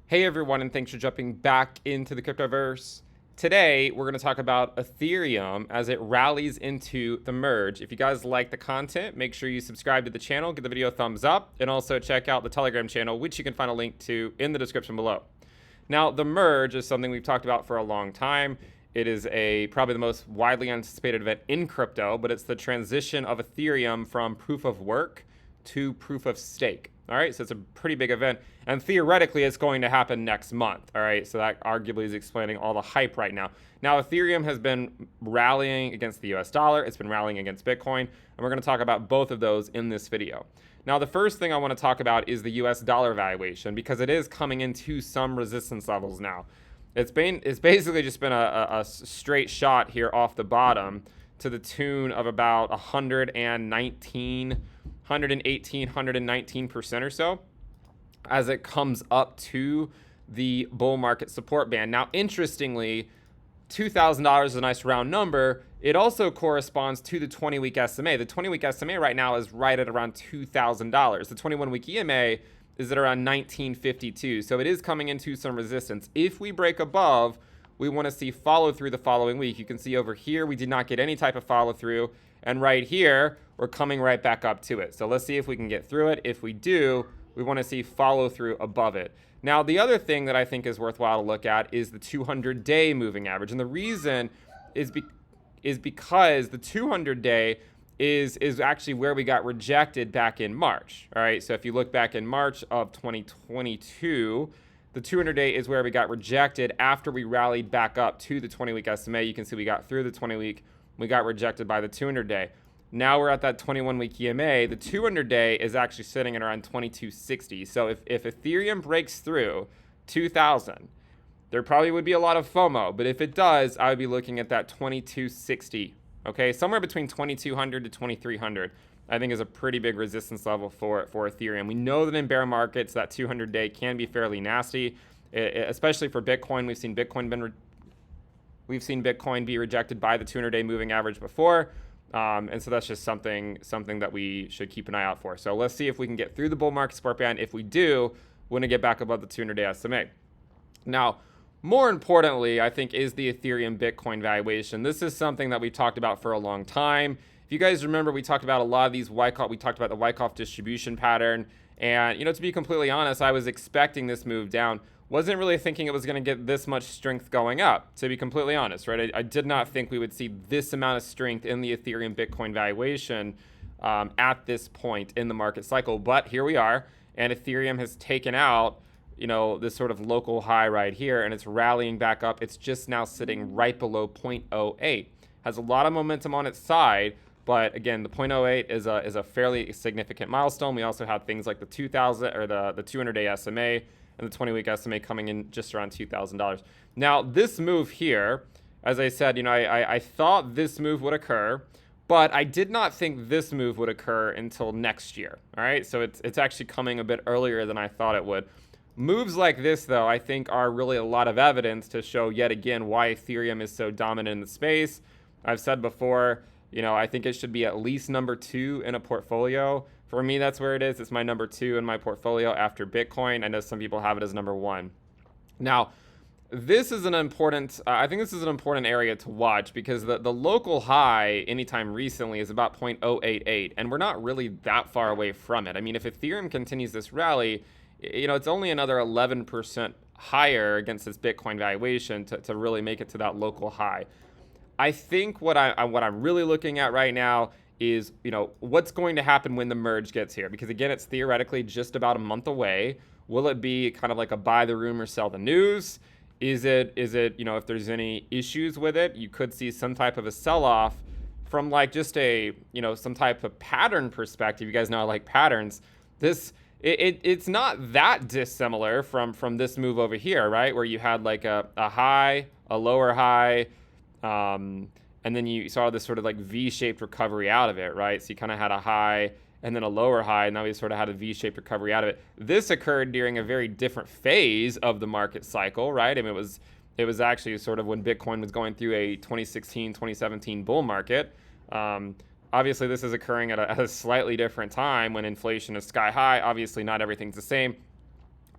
Hey everyone, and thanks for jumping back into the Cryptoverse. Today, we're going to talk about Ethereum as it rallies into the merge. If you guys like the content, make sure you subscribe to the channel, give the video a thumbs up, and also check out the Telegram channel, which you can find a link to in the description below. Now, the merge is something we've talked about for a long time. It is probably the most widely anticipated event in crypto, but it's the transition of Ethereum from proof of work to proof of stake. All right, so it's a pretty big event, and theoretically it's going to happen next month. All right, so that arguably is explaining all the hype right now. Now, Ethereum has been rallying against the US dollar, it's been rallying against Bitcoin, and we're going to talk about both of those in this video. Now, the first thing I want to talk about is the US dollar valuation, because it is coming into some resistance levels now. It's basically just been a straight shot here off the bottom to the tune of about 119% or so as it comes up to the bull market support band. Now, interestingly, $2,000 is a nice round number. It also corresponds to the 20-week SMA. The 20-week SMA right now is right at around $2,000. The 21-week EMA is at around 1952. So it is coming into some resistance. If we break above, we want to see follow through the following week. You can see over here, we did not get any type of follow through. And right here, we're coming right back up to it. So let's see if we can get through it. If we do, we want to see follow through above it. Now, the other thing that I think is worthwhile to look at is the 200-day moving average. And the reason is because the 200-day is actually where we got rejected back in March. All right, so if you look back in March of 2022, the 200-day is where we got rejected after we rallied back up to the 20-week SMA. You can see we got through the 20-week. We got rejected by the 200-day. Now we're at that 21-week EMA. The 200-day is actually sitting at around 2260. So if Ethereum breaks through 2000, there probably would be a lot of FOMO. But if it does, I would be looking at that 2260. Okay, somewhere between 2200 to 2300. I think is a pretty big resistance level for Ethereum. We know that in bear markets, that 200-day can be fairly nasty, especially for Bitcoin. We've seen Bitcoin be rejected by the 200-day moving average before, and so that's just something that we should keep an eye out for. So let's see if we can get through the bull market support band. If we do, we're going to get back above the 200-day SMA. Now, more importantly, I think, is the Ethereum Bitcoin valuation. This is something that we've talked about for a long time. If you guys remember, we talked about a lot of these Wyckoff. We talked about the Wyckoff distribution pattern. And, to be completely honest, I was expecting this move down. Wasn't really thinking it was going to get this much strength going up, to be completely honest, right? I did not think we would see this amount of strength in the Ethereum Bitcoin valuation at this point in the market cycle. But here we are, and Ethereum has taken out, this sort of local high right here, and it's rallying back up. It's just now sitting right below 0.08. Has a lot of momentum on its side. But again, the 0.08 is a fairly significant milestone. We also have things like the 2000 or the 200-day SMA and the 20-week SMA coming in just around $2,000. Now, this move here, as I said, I thought this move would occur, but I did not think this move would occur until next year. All right, so it's actually coming a bit earlier than I thought it would. Moves like this, though, I think are really a lot of evidence to show yet again why Ethereum is so dominant in the space. I've said before, I think it should be at least number 2 in a portfolio. For me, that's where it is. It's my number 2 in my portfolio after Bitcoin. I know some people have it as number 1. Now, this is an important, I think this is an important area to watch because the local high anytime recently is about 0.088, and we're not really that far away from it. I mean, if Ethereum continues this rally, it's only another 11% higher against this Bitcoin valuation to really make it to that local high. I think what I'm really looking at right now is, what's going to happen when the merge gets here? Because again, it's theoretically just about a month away. Will it be kind of like a buy the rumor, sell the news? Is it, if there's any issues with it, you could see some type of a sell-off from like just some type of pattern perspective. You guys know I like patterns. It's not that dissimilar from this move over here, right? Where you had like a high, a lower high, and then you saw this sort of like V-shaped recovery out of it, right? So you kind of had a high and then a lower high, and now we sort of had a V-shaped recovery out of it. This occurred during a very different phase of the market cycle, right? I mean, it was actually sort of when Bitcoin was going through a 2016, 2017 bull market. Obviously, this is occurring at a slightly different time when inflation is sky high. Obviously, not everything's the same.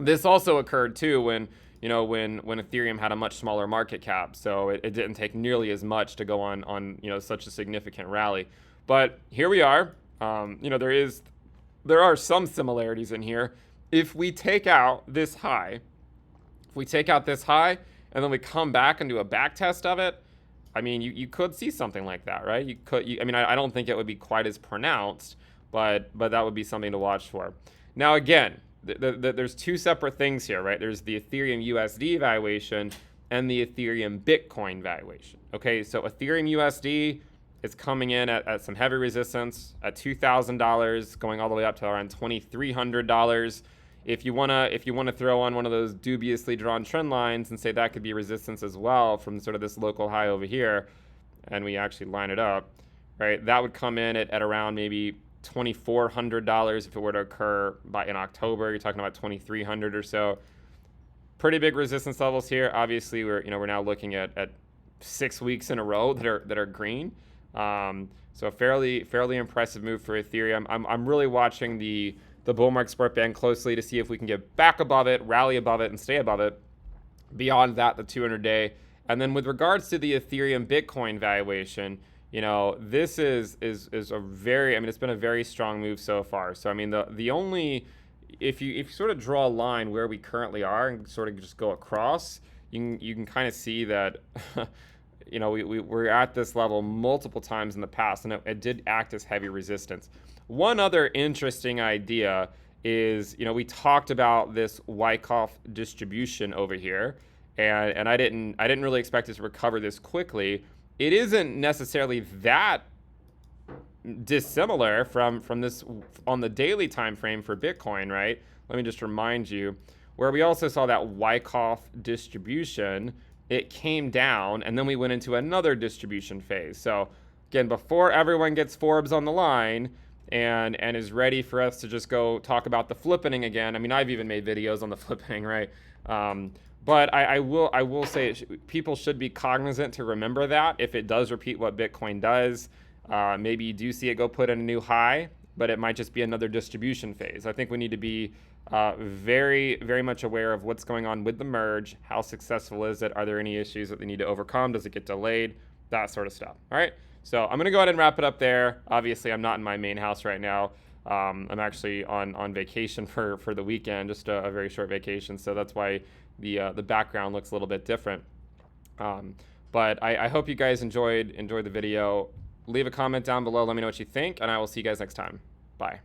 This also occurred too when when Ethereum had a much smaller market cap, so it didn't take nearly as much to go on such a significant rally. But here we are. There are some similarities in here. If we take out this high, and then we come back and do a back test of it, I mean, you could see something like that, right? I don't think it would be quite as pronounced, but that would be something to watch for. Now, again, there's two separate things here, right? There's the Ethereum USD valuation and the Ethereum Bitcoin valuation. Okay, so Ethereum USD is coming in at some heavy resistance at $2,000, going all the way up to around $2,300. If you wanna throw on one of those dubiously drawn trend lines and say that could be resistance as well from sort of this local high over here, and we actually line it up, right? That would come in at around maybe $2,400 if it were to occur in October. You're talking about $2,300 or so. Pretty big resistance levels here. Obviously, we're now looking at 6 weeks in a row that are green. So a fairly impressive move for Ethereum. I'm really watching the bull market support band closely to see if we can get back above it, rally above it, and stay above it. Beyond that, the 200-day. And then with regards to the Ethereum Bitcoin valuation, this is a very, it's been a very strong move so far. So the only, if you sort of draw a line where we currently are and sort of just go across, you can kind of see that we're at this level multiple times in the past, and it did act as heavy resistance. One other interesting idea is, we talked about this Wyckoff distribution over here, and I didn't really expect it to recover this quickly. It isn't necessarily that dissimilar from this on the daily time frame for Bitcoin, right? Let me just remind you, where we also saw that Wyckoff distribution, it came down, and then we went into another distribution phase. So again, before everyone gets Forbes on the line and is ready for us to just go talk about the flippening again. I've even made videos on the flippening, right? But I will say people should be cognizant to remember that if it does repeat what Bitcoin does, maybe you do see it go put in a new high, but it might just be another distribution phase. I think we need to be very, very much aware of what's going on with the merge. How successful is it? Are there any issues that they need to overcome? Does it get delayed? That sort of stuff. All right. So I'm going to go ahead and wrap it up there. Obviously, I'm not in my main house right now. I'm actually on vacation for the weekend, just a very short vacation. So that's why the background looks a little bit different. But I hope you guys enjoyed the video. Leave a comment down below. Let me know what you think, and I will see you guys next time. Bye.